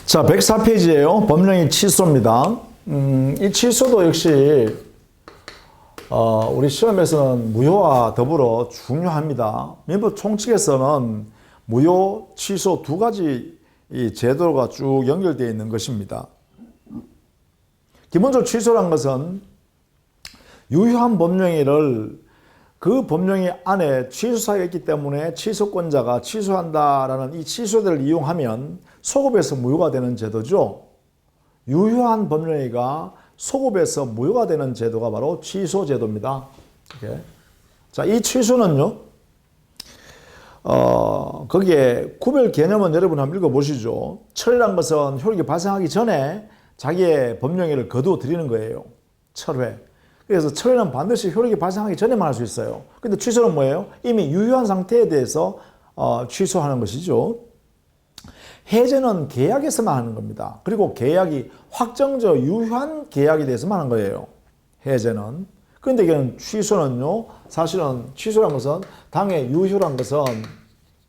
자, 104페이지예요. 법령이 취소입니다. 이 취소도 역시 우리 시험에서는 무효와 더불어 중요합니다. 민법 총칙에서는 무효, 취소 두 가지 이 제도가 쭉 연결되어 있는 것입니다. 기본적으로 취소란 것은 유효한 법령을 그 법령이 안에 취소사유가 있기 때문에 취소권자가 취소한다라는 이 취소대를 이용하면 소급에서 무효가 되는 제도죠. 유효한 법령이가 소급에서 무효가 되는 제도가 바로 취소제도입니다. 이렇게. 자, 이 취소는요, 거기에 구별 개념은 여러분 한번 읽어보시죠. 철회란 것은 효력이 발생하기 전에 자기의 법령을 거두어 드리는 거예요. 철회. 그래서 철회는 반드시 효력이 발생하기 전에만 할 수 있어요. 근데 취소는 뭐예요? 이미 유효한 상태에 대해서 취소하는 것이죠. 해제는 계약에서만 하는 겁니다. 그리고 계약이 확정적 유효한 계약에 대해서만 하는 거예요. 해제는. 그런데 이게 취소는요, 사실은 취소란 것은 당의 유효란 것은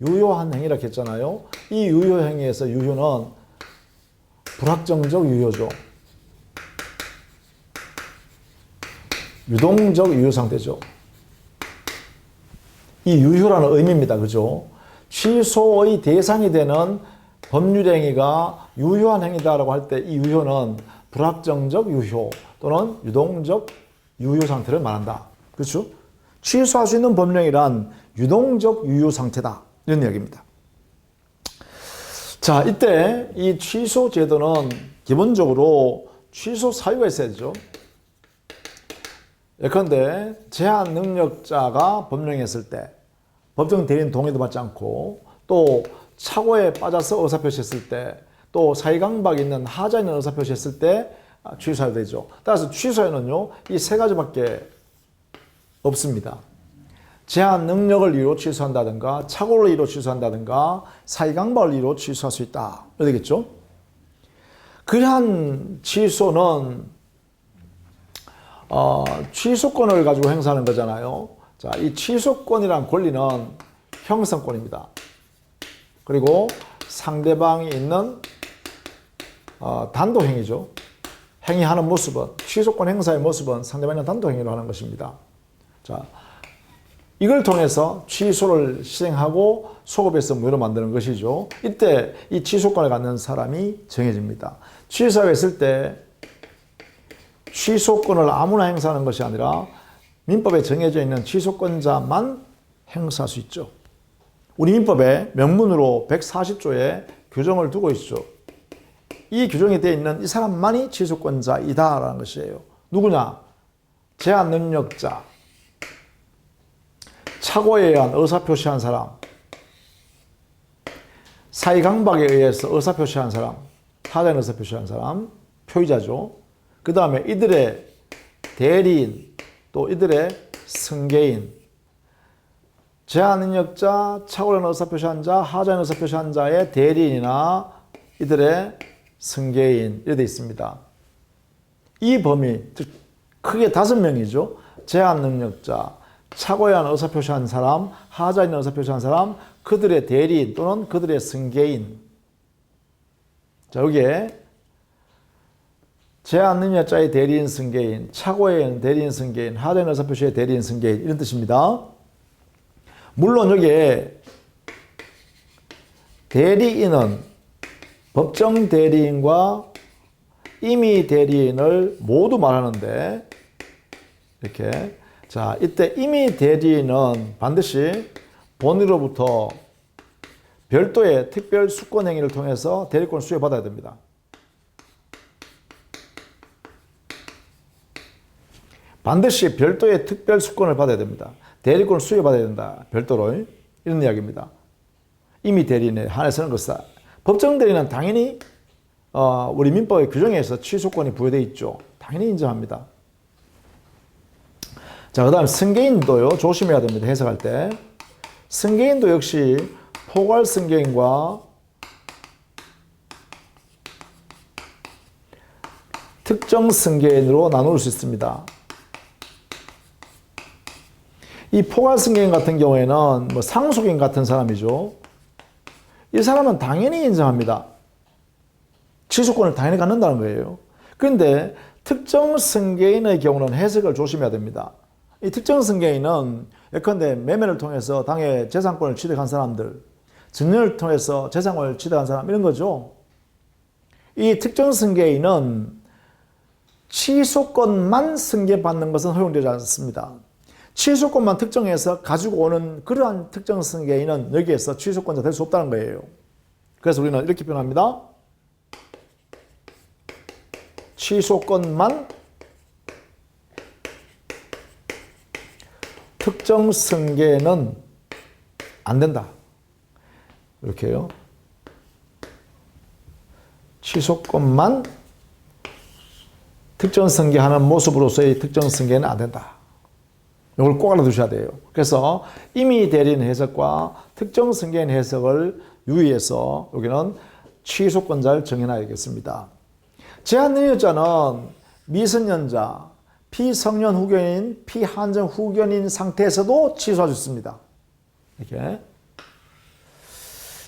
유효한 행위라고 했잖아요. 이 유효 행위에서 유효는 불확정적 유효죠. 유동적 유효 상태죠. 이 유효라는 의미입니다. 그죠? 취소의 대상이 되는 법률 행위가 유효한 행위다라고 할 때 이 유효는 불확정적 유효 또는 유동적 유효 상태를 말한다. 그렇죠? 취소할 수 있는 법령이란 유동적 유효 상태다. 이런 이야기입니다. 자, 이때 이 취소 제도는 기본적으로 취소 사유가 있어야 되죠. 예컨대 제한 능력자가 법령했을 때 법정 대리인 동의도 받지 않고 또 착오에 빠져서 의사표시했을 때 또 사의강박이 있는 하자 있는 의사표시했을 때 취소해야 되죠. 따라서 취소에는요, 이 세 가지밖에 없습니다. 제한 능력을 이유로 취소한다든가 착오를 이유로 취소한다든가 사의강박을 이유로 취소할 수 있다. 이렇게 되겠죠. 그러한 취소는 취소권을 가지고 행사하는 거잖아요. 자, 이 취소권이란 권리는 형성권입니다. 그리고 상대방이 있는 단독행위죠. 행위하는 모습은, 취소권 행사의 모습은 상대방이 단독행위로 하는 것입니다. 자, 이걸 통해서 취소를 시행하고 소급해서 무효로 만드는 것이죠. 이때 이 취소권을 갖는 사람이 정해집니다. 취소했을 때 취소권을 아무나 행사하는 것이 아니라 민법에 정해져 있는 취소권자만 행사할 수 있죠. 우리 민법에 명문으로 140조에 규정을 두고 있죠. 이 규정이 되어 있는 이 사람만이 취소권자이다라는 것이에요. 누구냐? 제한 능력자, 착오에 의한 의사표시한 사람, 사의강박에 의해서 의사표시한 사람, 타자인 의사표시한 사람, 표의자죠. 그 다음에 이들의 대리인, 또 이들의 승계인, 제한 능력자, 착오에 의한 의사표시한 자, 하자인 의사표시한 자의 대리인이나 이들의 승계인, 이렇게 되어 있습니다. 이 범위, 즉 크게 5명이죠. 제한 능력자, 착오에 의한 의사표시한 사람, 하자인 의사표시한 사람, 그들의 대리인 또는 그들의 승계인. 자, 여기에 제한 능력자의 대리인 승계인, 착오의 대리인 승계인, 하자인 의사표시의 대리인 승계인, 이런 뜻입니다. 물론 여기에 대리인은 법정 대리인과 임의 대리인을 모두 말하는데, 이렇게. 자, 이때 임의 대리인은 반드시 본위로부터 별도의 특별 수권 행위를 통해서 대리권을 수여받아야 됩니다. 반드시 별도의 특별 수권을 받아야 됩니다. 대리권을 수여받아야 된다. 별도로. 이런 이야기입니다. 임의 대리인에 한해서는 것이다. 법정 대리인은 당연히 우리 민법의 규정에 의해서 취소권이 부여되어 있죠. 당연히 인정합니다. 자, 그 다음 승계인도요. 조심해야 됩니다. 해석할 때. 승계인도 역시 포괄 승계인과 특정 승계인으로 나눌 수 있습니다. 이 포괄 승계인 같은 경우에는 뭐 상속인 같은 사람이죠. 이 사람은 당연히 인정합니다. 취소권을 당연히 갖는다는 거예요. 그런데 특정 승계인의 경우는 해석을 조심해야 됩니다. 이 특정 승계인은 예컨대 매매를 통해서 당해 재산권을 취득한 사람들, 증여를 통해서 재산권을 취득한 사람 이런 거죠. 이 특정 승계인은 취소권만 승계받는 것은 허용되지 않습니다. 취소권만 특정해서 가지고 오는 그러한 특정 승계인은 여기에서 취소권자 될 수 없다는 거예요. 그래서 우리는 이렇게 표현합니다. 취소권만 특정 승계는 안 된다. 이렇게요. 취소권만 특정 승계하는 모습으로서의 특정 승계는 안 된다. 이걸 꼭 알아두셔야 돼요. 그래서 임의 대리인 해석과 특정 승계인 해석을 유의해서 여기는 취소권자를 정해놔야겠습니다. 제한능력자는 미성년자, 피성년 후견인, 피한정 후견인 상태에서도 취소할 수 있습니다. 이렇게.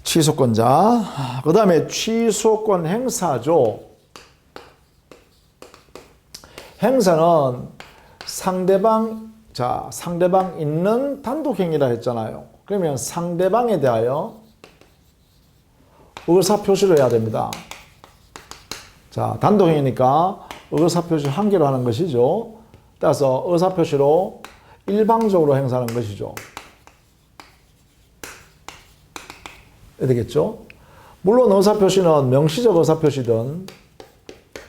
취소권자. 그 다음에 취소권 행사죠. 행사는 상대방 있는 단독행위라 했잖아요. 그러면 상대방에 대하여 의사표시를 해야 됩니다. 자, 단독행위니까 의사표시 한 개로 하는 것이죠. 따라서 의사표시로 일방적으로 행사하는 것이죠. 되겠죠? 물론 의사표시는 명시적 의사표시든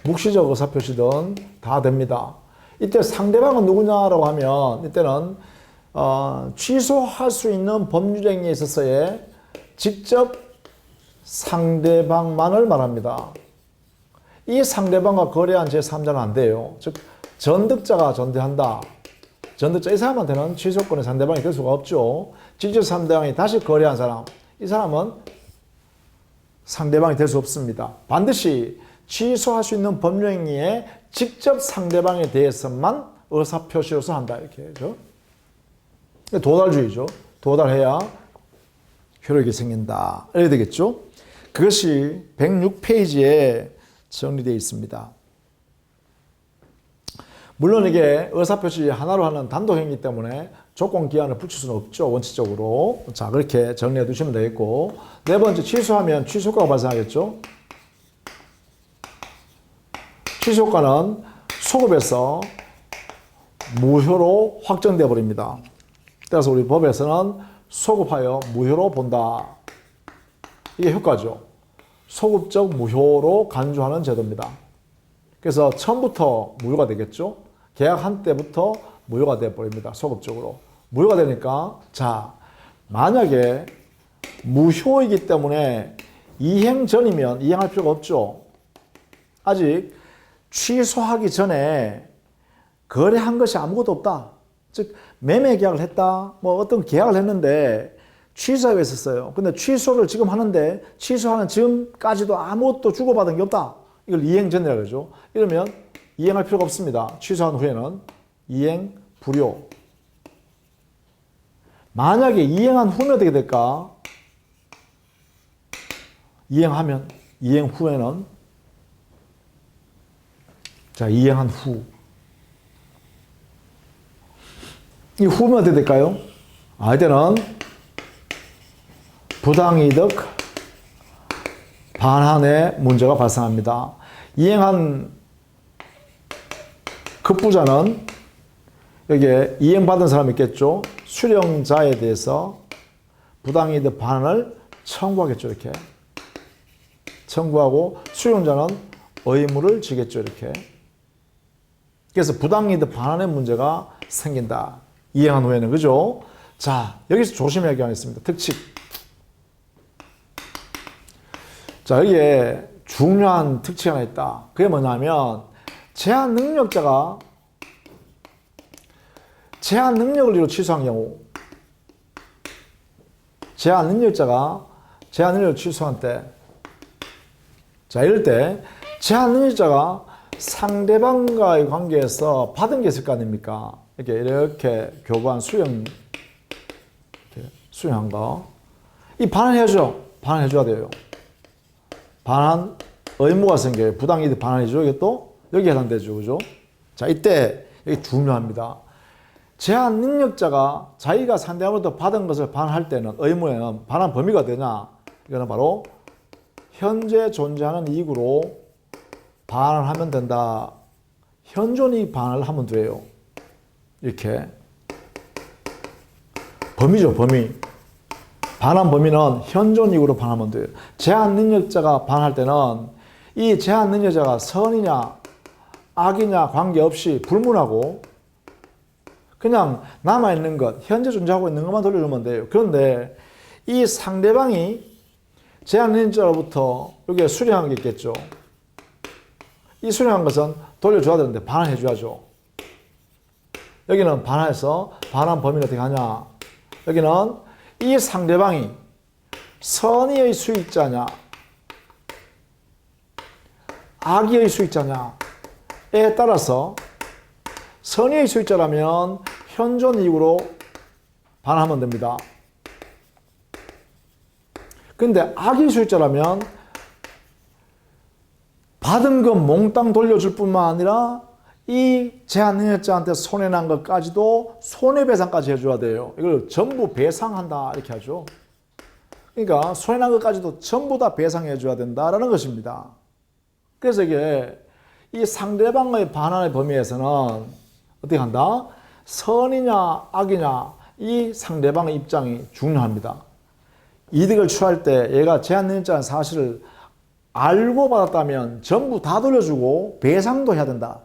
묵시적 의사표시든 다 됩니다. 이때 상대방은 누구냐라고 하면 이때는 취소할 수 있는 법률행위에 있어서의 직접 상대방만을 말합니다. 이 상대방과 거래한 제3자는 안 돼요. 즉 전득자가 전대한다. 전득자 이 사람한테는 취소권의 상대방이 될 수가 없죠. 직접 상대방이 다시 거래한 사람, 이 사람은 상대방이 될 수 없습니다. 반드시 취소할 수 있는 법률행위에 직접 상대방에 대해서만 의사표시로서 한다. 이렇게 해죠. 도달주의죠. 도달해야 효력이 생긴다. 이래야 되겠죠. 그것이 106페이지에 정리되어 있습니다. 물론 이게 의사표시 하나로 하는 단독행위 때문에 조건기한을 붙일 수는 없죠. 원칙적으로. 자, 그렇게 정리해 두시면 되겠고, 네 번째, 취소하면 취소가가 발생하겠죠. 취소가는 소급에서 무효로 확정되어 버립니다. 따라서 우리 법에서는 소급하여 무효로 본다. 이게 효과죠. 소급적 무효로 간주하는 제도입니다. 그래서 처음부터 무효가 되겠죠. 계약한 때부터 무효가 되어 버립니다. 소급적으로. 무효가 되니까, 자, 만약에 무효이기 때문에 이행 전이면 이행할 필요가 없죠. 아직 취소하기 전에 거래한 것이 아무것도 없다. 즉 매매 계약을 했다. 뭐 어떤 계약을 했는데 취소가 있었어요. 근데 취소를 지금 하는데 취소하는 지금까지도 아무것도 주고받은 게 없다. 이걸 이행 전이라고 그러죠. 이러면 이행할 필요가 없습니다. 취소한 후에는 이행 불효. 만약에 이행한 후면 어떻게 될까? 이행 후에는 자, 이행한 후. 이 후면 어떻게 될까요? 이때는 부당이득 반환의 문제가 발생합니다. 이행한 급부자는 여기에 이행받은 사람이 있겠죠. 수령자에 대해서 부당이득 반환을 청구하겠죠. 이렇게. 청구하고 수령자는 의무를 지겠죠. 이렇게. 그래서 부당이득 반환의 문제가 생긴다. 이행한 후에는. 그죠? 자, 여기서 조심해야 할 게 있습니다. 특칙. 자, 여기에 중요한 특칙이 하나 있다. 그게 뭐냐면 제한 능력자가 제한 능력을 이유로 취소한 경우, 제한 능력자가 제한 능력을 취소한 때, 자, 이럴 때 제한 능력자가 상대방과의 관계에서 받은 게 있을 거 아닙니까? 이렇게 교부한 수령한 거. 이 반환해야죠. 반환해줘야 돼요. 반환 의무가 생겨요. 부당이득 반환이죠. 이게 또 여기 해당되죠. 그죠? 자, 이때 이게 중요합니다. 제한 능력자가 자기가 상대방으로부터 받은 것을 반환할 때는 의무에는 반환 범위가 되냐? 이거는 바로 현재 존재하는 이익으로 반환하면 된다. 현존 이익 반환을 하면 돼요. 이렇게. 범위죠, 범위. 반환 범위는 현존 이익으로 반환하면 돼요. 제한 능력자가 반환할 때는 이 제한 능력자가 선이냐, 악이냐 관계없이 불문하고 그냥 남아있는 것, 현재 존재하고 있는 것만 돌려주면 돼요. 그런데 이 상대방이 제한 능력자로부터 여기에 수령한 게 있겠죠. 이 수령한 것은 돌려줘야 되는데 반환해줘야죠. 여기는 반환해서 반환 범위는 어떻게 하냐. 여기는 이 상대방이 선의의 수익자냐 악의의 수익자냐에 따라서 선의의 수익자라면 현존 이익으로 반환하면 됩니다. 근데 악의 수익자라면 받은 것 몽땅 돌려줄 뿐만 아니라 이 제한 능력자한테 손해난 것까지도 손해배상까지 해줘야 돼요. 이걸 전부 배상한다 이렇게 하죠. 그러니까 손해난 것까지도 전부 다 배상해줘야 된다라는 것입니다. 그래서 이게 이 상대방의 반환의 범위에서는 어떻게 한다? 선이냐 악이냐 이 상대방의 입장이 중요합니다. 이득을 취할 때 얘가 제한 능력자는 사실을 알고 받았다면 전부 다 돌려주고 배상도 해야 된다.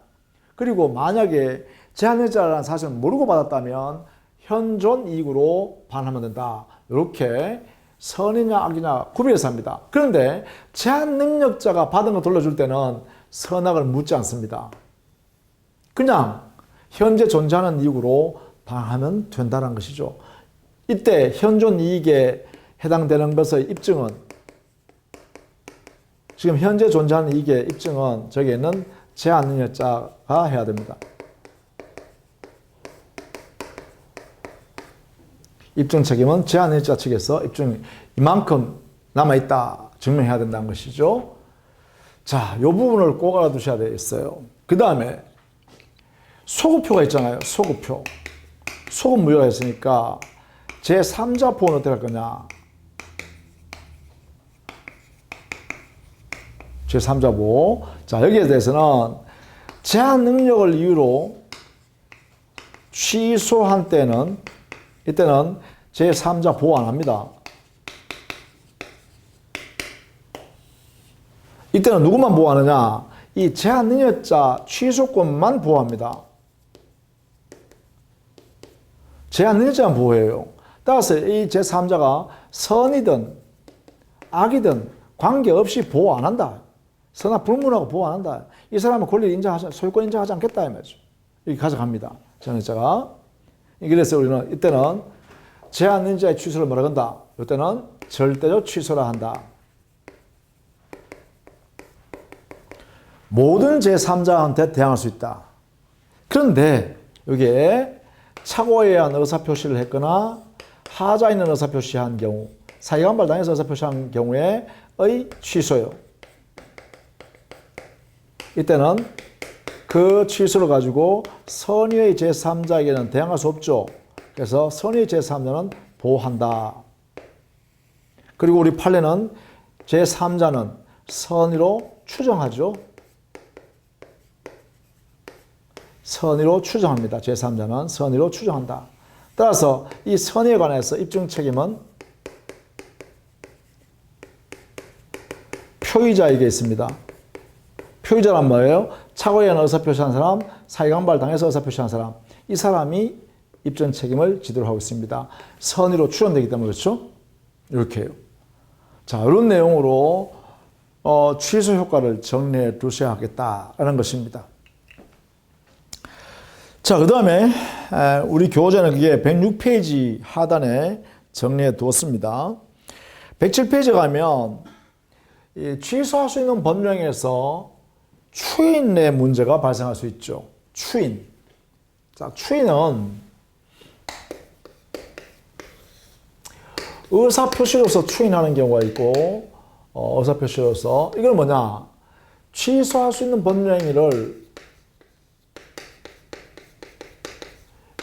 그리고 만약에 제한 능력자라는 사실을 모르고 받았다면 현존 이익으로 반환하면 된다. 이렇게 선이냐 악이냐 구별해서 합니다. 그런데 제한 능력자가 받은 거 돌려줄 때는 선악을 묻지 않습니다. 그냥 현재 존재하는 이익으로 반환하면 된다는 것이죠. 이때 현존 이익에 해당되는 것의 입증은 지금 현재 존재하는 이익의 입증은 저기에는 제한 능력자가 해야 됩니다. 입증 책임은 제한 능력자 측에서 입증 이만큼 남아있다 증명해야 된다는 것이죠. 자, 이 부분을 꼭 알아두셔야 되겠어요. 그 다음에 소급표가 있잖아요. 소급표. 소급 무효가 있으니까 제3자 보호는 어떻게 할 거냐. 제3자 보호. 자, 여기에 대해서는 제한 능력을 이유로 취소한 때는 이때는 제3자 보호 안 합니다. 이때는 누구만 보호하느냐? 이 제한 능력자 취소권만 보호합니다. 제한 능력자만 보호해요. 따라서 이 제3자가 선이든 악이든 관계없이 보호 안 한다. 선악 불문하고 보호 안 한다. 이 사람은 권리를 인정하지, 소유권 인정하지 않겠다 이 말이죠. 이렇게 가져갑니다. 제한 능력자가. 그래서 우리는 이때는 제한 능력자의 취소를 뭐라 한다? 이때는 절대적 취소라 한다. 모든 제3자한테 대항할 수 있다. 그런데 여기에 착오에 의한 의사표시를 했거나 하자 있는 의사표시한 경우, 사기관발 당해서 의사표시한 경우에의 취소요. 이때는 그 취소를 가지고 선의의 제3자에게는 대항할 수 없죠. 그래서 선의의 제3자는 보호한다. 그리고 우리 판례는 제3자는 선의로 추정하죠. 선의로 추정합니다. 제3자는 선의로 추정한다. 따라서 이 선의에 관해서 입증 책임은 표의자에게 있습니다. 표의자란 뭐예요? 착오에 의한 의사표시한 사람, 사기강발 당해서 의사표시한 사람. 이 사람이 입증 책임을 지도록 하고 있습니다. 선의로 추정되기 때문에 그렇죠? 이렇게 해요. 자, 이런 내용으로 취소 효과를 정리해 두셔야 하겠다라는 것입니다. 자, 그 다음에 우리 교재는 그게 106페이지 하단에 정리해 두었습니다. 107페이지 가면 취소할 수 있는 법령에서 추인의 문제가 발생할 수 있죠. 추인. 자, 추인은 의사표시로서 추인하는 경우가 있고 의사표시로서 이건 뭐냐? 취소할 수 있는 법령행위를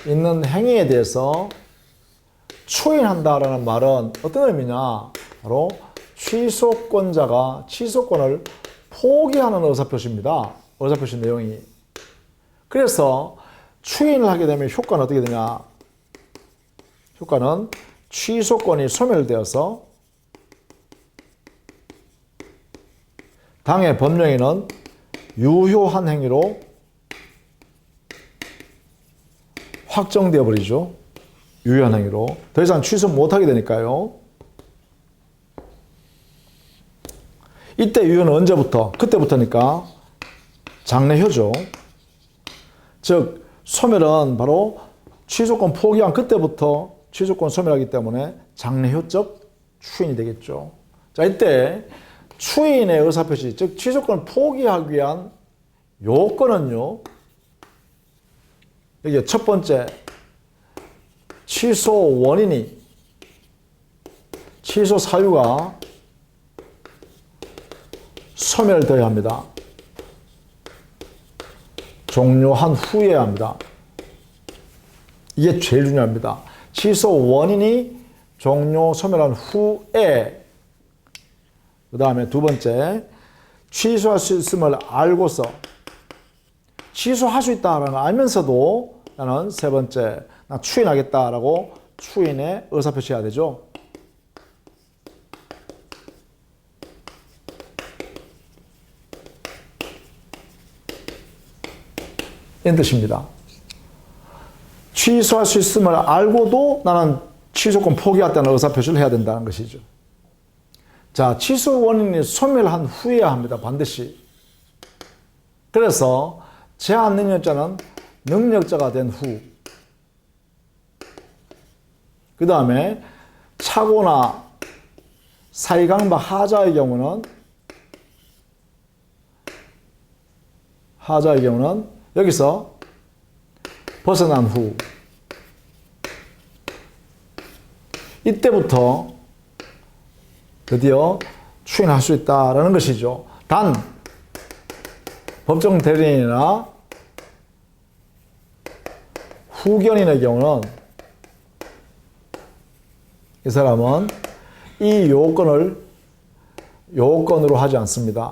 있는 행위에 대해서 추인한다라는 말은 어떤 의미냐? 바로 취소권자가 취소권을 포기하는 의사표시입니다. 의사표시 내용이. 그래서 추인을 하게 되면 효과는 어떻게 되냐? 효과는 취소권이 소멸되어서 당해 법령행위는 유효한 행위로 확정되어 버리죠. 유효한 행위로. 더 이상 취소 못하게 되니까요. 이때 유효는 언제부터? 그때부터니까 장래효죠. 즉 소멸은 바로 취소권 포기한 그때부터 취소권 소멸하기 때문에 장래효적 추인이 되겠죠. 자, 이때 추인의 의사표시, 즉 취소권을 포기하기 위한 요건은요. 여기 첫 번째, 취소 원인이, 취소 사유가 소멸되어야 합니다. 종료한 후에 합니다. 이게 제일 중요합니다. 취소 원인이 종료, 소멸한 후에. 그 다음에 두 번째, 취소할 수 있음을 알고서, 취소할 수 있다라는 알면서도 나는 세 번째, 나 추인하겠다라고 추인의 의사표시해야 되죠. 이런 뜻입니다. 취소할 수 있음을 알고도 나는 취소권 포기하겠다는 의사표시를 해야 된다는 것이죠. 자, 취소 원인이 소멸한 후에야 합니다. 반드시. 그래서 제한 능력자는 능력자가 된 후. 그 다음에 차고나 사이강박 하자의 경우는 여기서 벗어난 후. 이때부터 드디어 추인할 수 있다라는 것이죠. 단 법정 대리인이나 후견인의 경우는 이 사람은 이 요건으로 하지 않습니다.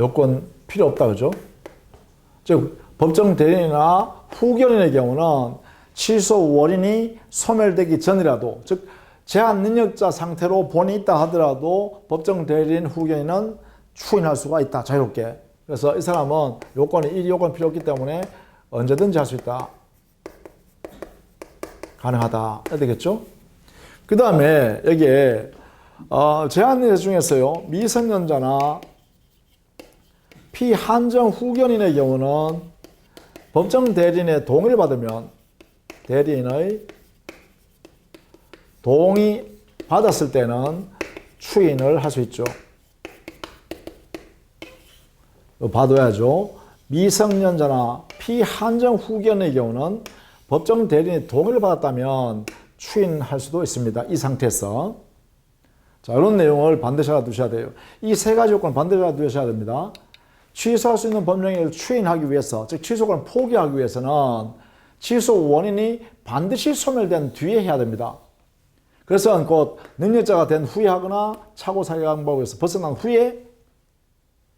요건 필요 없다, 그죠? 즉 법정 대리인이나 후견인의 경우는 취소 원인이 소멸되기 전이라도, 즉 제한 능력자 상태로 본이 있다 하더라도 법정 대리인 후견인은 추인할 수가 있다, 자유롭게. 그래서 이 사람은 이 요건 필요 없기 때문에 언제든지 할 수 있다, 가능하다, 해야 되겠죠? 그 다음에 여기에 제한 능력자 중에서요, 미성년자나 피한정 후견인의 경우는 법정 대리인의 동의를 받으면, 대리인의 동의 받았을 때는 추인을 할 수 있죠. 봐둬야죠. 미성년자나 피한정 후견의 경우는 법정 대리인의 동의를 받았다면 추인할 수도 있습니다. 이 상태에서. 자, 이런 내용을 반드시 알아두셔야 돼요. 이 세 가지 요건 반드시 알아두셔야 됩니다. 취소할 수 있는 법령행위를 추인하기 위해서, 즉 취소권을 포기하기 위해서는 취소 원인이 반드시 소멸된 뒤에 해야 됩니다. 그래서 곧 능력자가 된 후에 하거나 차고 사기방법에서 벗어난 후에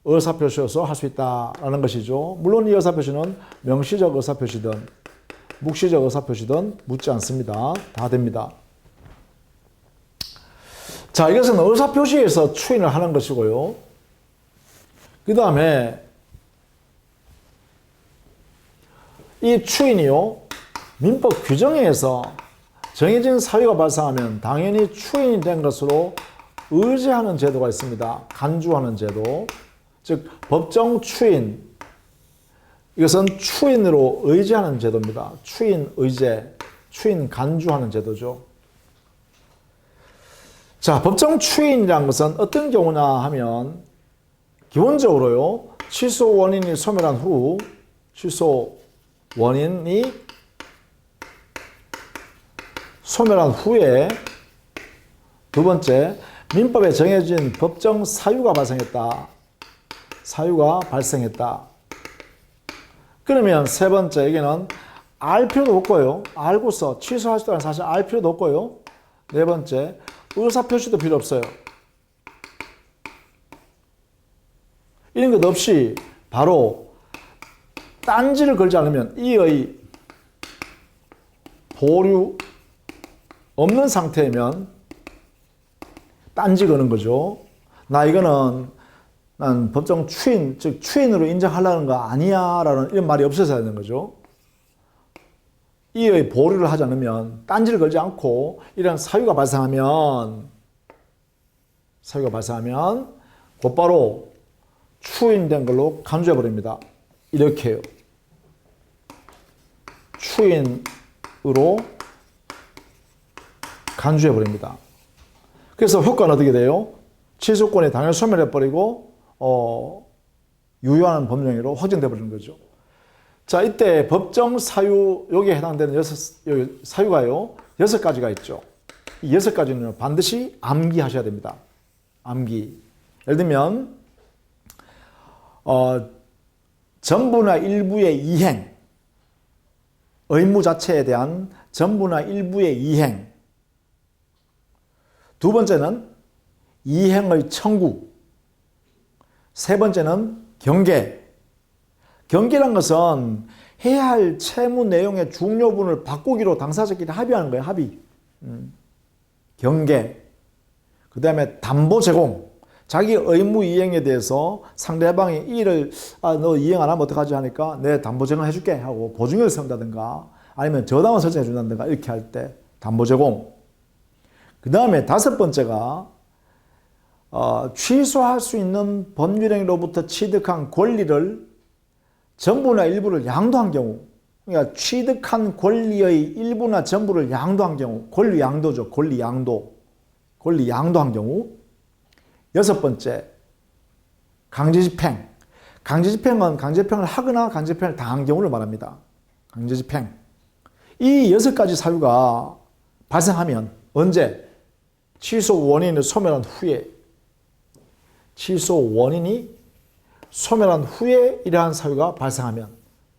의사표시로서 할 수 있다라는 것이죠. 물론 이 의사표시는 명시적 의사표시든 묵시적 의사표시든 묻지 않습니다. 다 됩니다. 자, 이것은 의사표시에서 추인을 하는 것이고요. 그 다음에 이 추인이요, 민법 규정에 의해서 정해진 사유가 발생하면 당연히 추인이 된 것으로 의제하는 제도가 있습니다. 간주하는 제도. 즉 법정 추인, 이것은 추인으로 의제하는 제도입니다. 추인 의제, 추인 간주하는 제도죠. 자, 법정 추인이라는 것은 어떤 경우냐 하면 기본적으로요, 취소 원인이 소멸한 후, 취소 원인이 소멸한 후에, 두 번째, 민법에 정해진 법정 사유가 발생했다. 사유가 발생했다. 그러면 세 번째, 여기는 알 필요도 없고요. 알고서 취소할 수 있다는 사실 알 필요도 없고요. 네 번째, 의사표시도 필요 없어요. 이런 것 없이 바로 딴지를 걸지 않으면 이의 보류 없는 상태면 딴지 거는 거죠. 나 이거는 난 법정 추인, 즉 추인으로 인정하려는 거 아니야 라는 이런 말이 없어져야 되는 거죠. 이의 보류를 하지 않으면, 딴지를 걸지 않고 이런 사유가 발생하면 곧바로 추인된 걸로 간주해 버립니다. 이렇게요. 추인으로 간주해 버립니다. 그래서 효과는 어떻게 돼요? 취소권이 당연히 소멸해 버리고 유효한 법령으로 확정돼 버리는 거죠. 자, 이때 법정 사유, 여기에 해당되는 사유가요, 6가지가 있죠. 이 6가지는 반드시 암기하셔야 됩니다. 암기. 예를 들면, 전부나 일부의 이행, 의무 자체에 대한 전부나 일부의 이행. 두 번째는 이행의 청구. 세 번째는 경계. 경계란 것은 해야 할 채무 내용의 중요분을 바꾸기로 당사자끼리 합의하는 거예요. 합의. 경계. 그 다음에 담보 제공. 자기 의무 이행에 대해서 상대방이 이를 너 이행 안 하면 어떡하지 하니까 내 담보 제공 해줄게 하고 보증을 세운다든가 아니면 저당을 설정해 준다든가 이렇게 할 때 담보 제공. 그 다음에 다섯 번째가 취소할 수 있는 법률행위로부터 취득한 권리를 전부나 일부를 양도한 경우, 그러니까 취득한 권리의 일부나 전부를 양도한 경우, 권리 양도죠. 권리 양도. 권리 양도한 경우. 여섯 번째, 강제집행. 강제집행은 강제집행을 하거나 강제집행을 당한 경우를 말합니다. 강제집행. 이 6가지 사유가 발생하면 언제? 취소 원인을 소멸한 후에. 취소 원인이 소멸한 후에 이러한 사유가 발생하면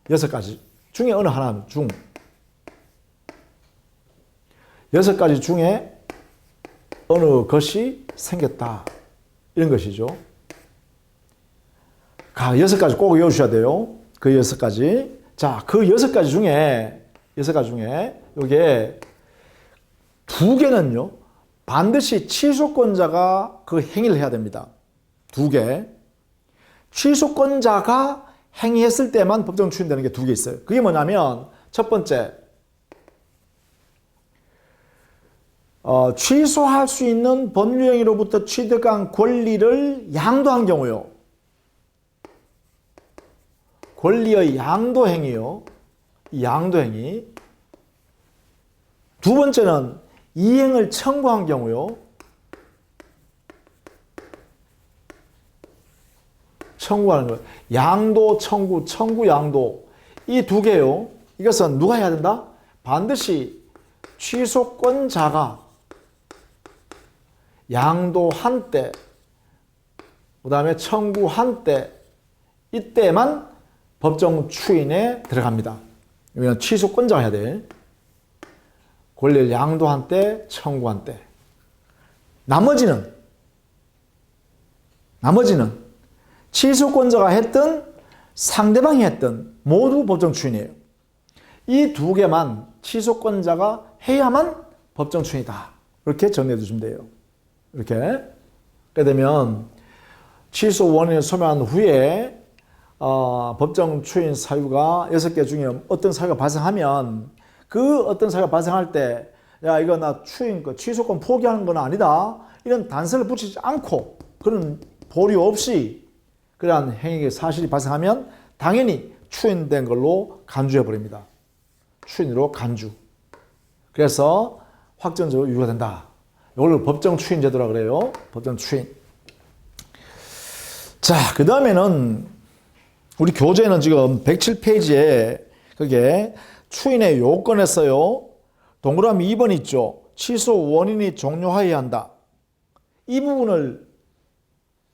6가지 중에 어느 하나 중 6가지 중에 어느 것이 생겼다. 이런 것이죠. 6가지 꼭 외우셔야 돼요. 그 6가지. 자, 그 6가지 중에 요게 2개는요. 반드시 취소권자가 그 행위를 해야 됩니다. 2개. 취소권자가 행위했을 때만 법정 추인되는 게 2개 있어요. 그게 뭐냐면 첫 번째, 취소할 수 있는 법률행위로부터 취득한 권리를 양도한 경우요. 권리의 양도행위요. 양도행위. 두 번째는 이행을 청구한 경우요. 청구하는 거예요. 양도, 청구, 양도. 이 2개요. 이것은 누가 해야 된다? 반드시 취소권자가 양도한 때, 그 다음에 청구한 때, 이때만 법정 추인에 들어갑니다. 이건 취소권자가 해야 돼. 권리를 양도한 때, 청구한 때. 나머지는 취소권자가 했든 상대방이 했든 모두 법정 추인이에요. 이 2개만 취소권자가 해야만 법정 추인이다. 이렇게 정리해 주시면 돼요. 이렇게. 그렇게 되면 취소 원인을 소멸한 후에 법정 추인 사유가 6개 중에 어떤 사유가 발생하면 그 어떤 사유가 발생할 때 야, 이거 나 취소권 포기하는 건 아니다. 이런 단서를 붙이지 않고 그런 보류 없이 그러한 행위의 사실이 발생하면 당연히 추인된 걸로 간주해 버립니다. 추인으로 간주. 그래서 확정적으로 유효가 된다. 이걸 법정 추인 제도라 그래요. 법정 추인. 자, 그 다음에는 우리 교재는 지금 107페이지에 그게 추인의 요건에서요. 동그라미 2번 있죠. 취소 원인이 종료하여야 한다. 이 부분을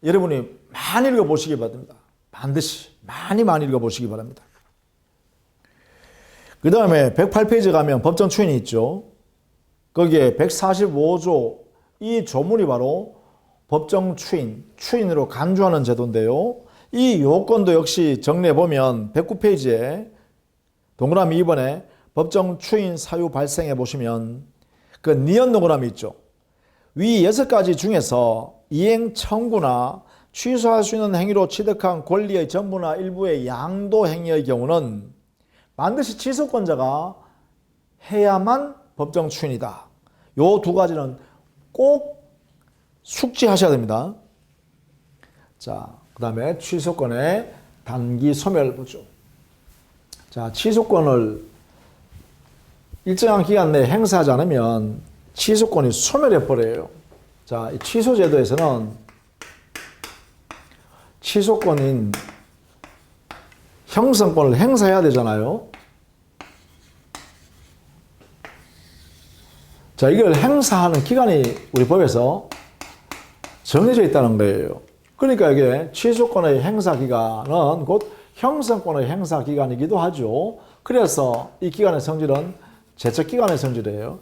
여러분이 많이 읽어보시기 바랍니다. 반드시 많이 읽어보시기 바랍니다. 그 다음에 108페이지 가면 법정 추인이 있죠. 거기에 145조 이 조문이 바로 법정 추인, 추인으로 간주하는 제도인데요. 이 요건도 역시 정리해보면 109페이지에 동그라미 2번에 법정 추인 사유 발생해 보시면 그 니은 동그라미 있죠. 위 6가지 중에서 이행 청구나 취소할 수 있는 행위로 취득한 권리의 전부나 일부의 양도 행위의 경우는 반드시 취소권자가 해야만 법정 추인이다. 요 두 가지는 꼭 숙지하셔야 됩니다. 자, 그 다음에 취소권의 단기 소멸 보죠. 자, 취소권을 일정한 기간 내에 행사하지 않으면 취소권이 소멸해 버려요. 자, 이 취소제도에서는 취소권인 형성권을 행사해야 되잖아요. 자, 이걸 행사하는 기간이 우리 법에서 정해져 있다는 거예요. 그러니까 이게 취소권의 행사 기간은 곧 형성권의 행사 기간이기도 하죠. 그래서 이 기간의 성질은 제척 기간의 성질이에요.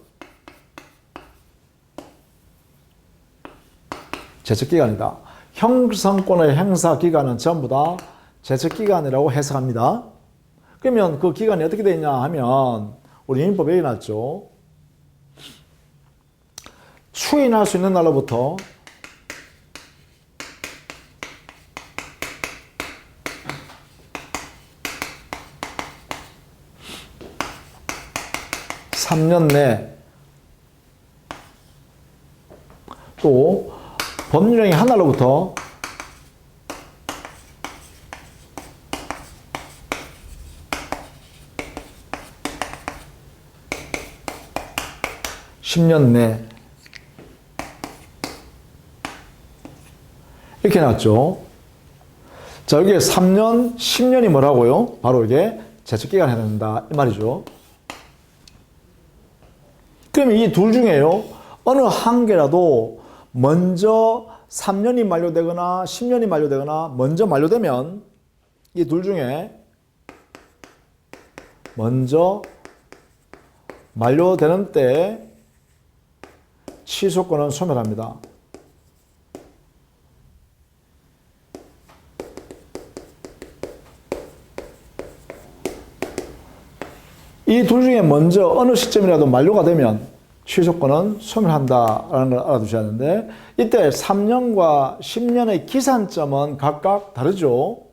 제척 기간이다. 형성권의 행사 기간은 전부 다 제척 기간이라고 해석합니다. 그러면 그 기간이 어떻게 되냐 하면 우리 민법에 해놨죠. 추인할 수 있는 날로부터 (3년) 내 또 법률행위 한 날로부터 (10년) 내 이렇게 나왔죠. 자, 여기에 3년, 10년이 뭐라고요? 바로 이게 제척기간에 해당된다 이 말이죠. 그러면 이 둘 중에요, 어느 한 개라도 먼저 3년이 만료되거나 10년이 만료되거나 먼저 만료되면 이 둘 중에 먼저 만료되는 때 취소권은 소멸합니다. 이 둘 중에 먼저 어느 시점이라도 만료가 되면 취소권은 소멸한다라는 걸 알아두셔야 하는데, 이때 3년과 10년의 기산점은 각각 다르죠.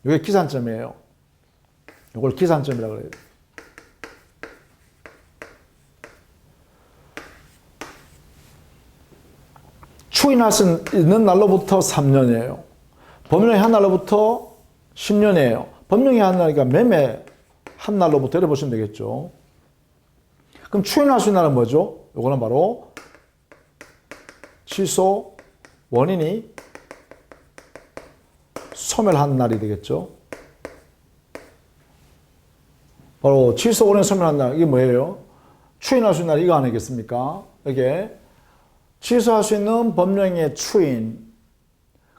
이게 기산점이에요. 이걸 기산점이라고 그래요. 추인할 수 있는 날로부터 3년이에요. 법령이 한 날로부터 10년이에요. 법령이 한 날이니까 매매 한 날로부터 이래 보시면 되겠죠. 그럼 추인할 수 있는 날은 뭐죠? 이거는 바로 취소 원인이 소멸한 날이 되겠죠. 바로 취소 원인이 소멸한 날, 이게 뭐예요? 추인할 수 있는 날이 이거 아니겠습니까? 이게 취소할 수 있는 법령의 추인,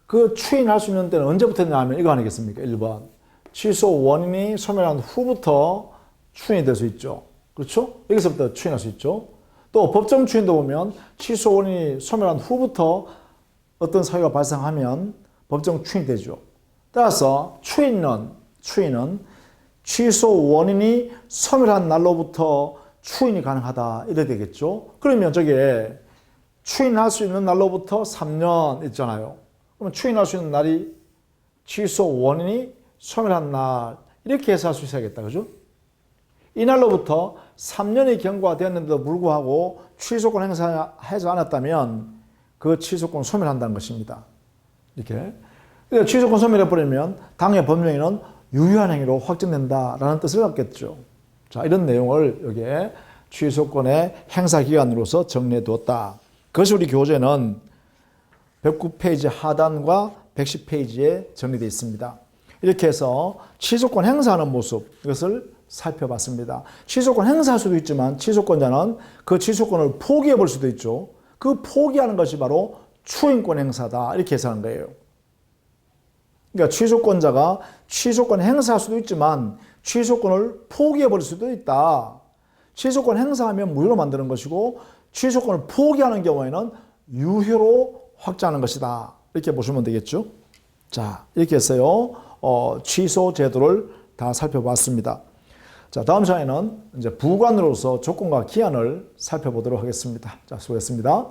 그 추인할 수 있는 때는 언제부터냐 하면 이거 아니겠습니까? 1번. 취소 원인이 소멸한 후부터 추인이 될 수 있죠. 그렇죠? 여기서부터 추인할 수 있죠. 또 법정 추인도 보면 취소 원인이 소멸한 후부터 어떤 사유가 발생하면 법정 추인이 되죠. 따라서 추인은 취소 원인이 소멸한 날로부터 추인이 가능하다 이래 되겠죠. 그러면 저게 추인할 수 있는 날로부터 3년 있잖아요. 그러면 추인할 수 있는 날이 취소 원인이 소멸한 날 이렇게 해석할 수 있어야겠다. 그죠? 이 날로부터 3년이 경과가 되었는데도 불구하고 취소권 행사하지 않았다면 그 취소권 소멸한다는 것입니다. 이렇게. 그러니까 취소권 소멸해버리면 당해 법령에는 유효한 행위로 확정된다라는 뜻을 갖겠죠. 자, 이런 내용을 여기에 취소권의 행사기간으로서 정리해 두었다. 그것이 우리 교재는 109페이지 하단과 110페이지에 정리되어 있습니다. 이렇게 해서 취소권 행사하는 모습, 이것을 살펴봤습니다. 취소권 행사할 수도 있지만 취소권자는 그 취소권을 포기해 볼 수도 있죠. 그 포기하는 것이 바로 추인권 행사다 이렇게 해석하는 거예요. 그러니까 취소권자가 취소권 행사할 수도 있지만 취소권을 포기해버릴 수도 있다. 취소권 행사하면 무효로 만드는 것이고 취소권을 포기하는 경우에는 유효로 확정하는 것이다. 이렇게 보시면 되겠죠. 자, 이렇게 해서요. 취소 제도를 다 살펴봤습니다. 자, 다음 시간에는 이제 부관으로서 조건과 기한을 살펴보도록 하겠습니다. 자, 수고했습니다.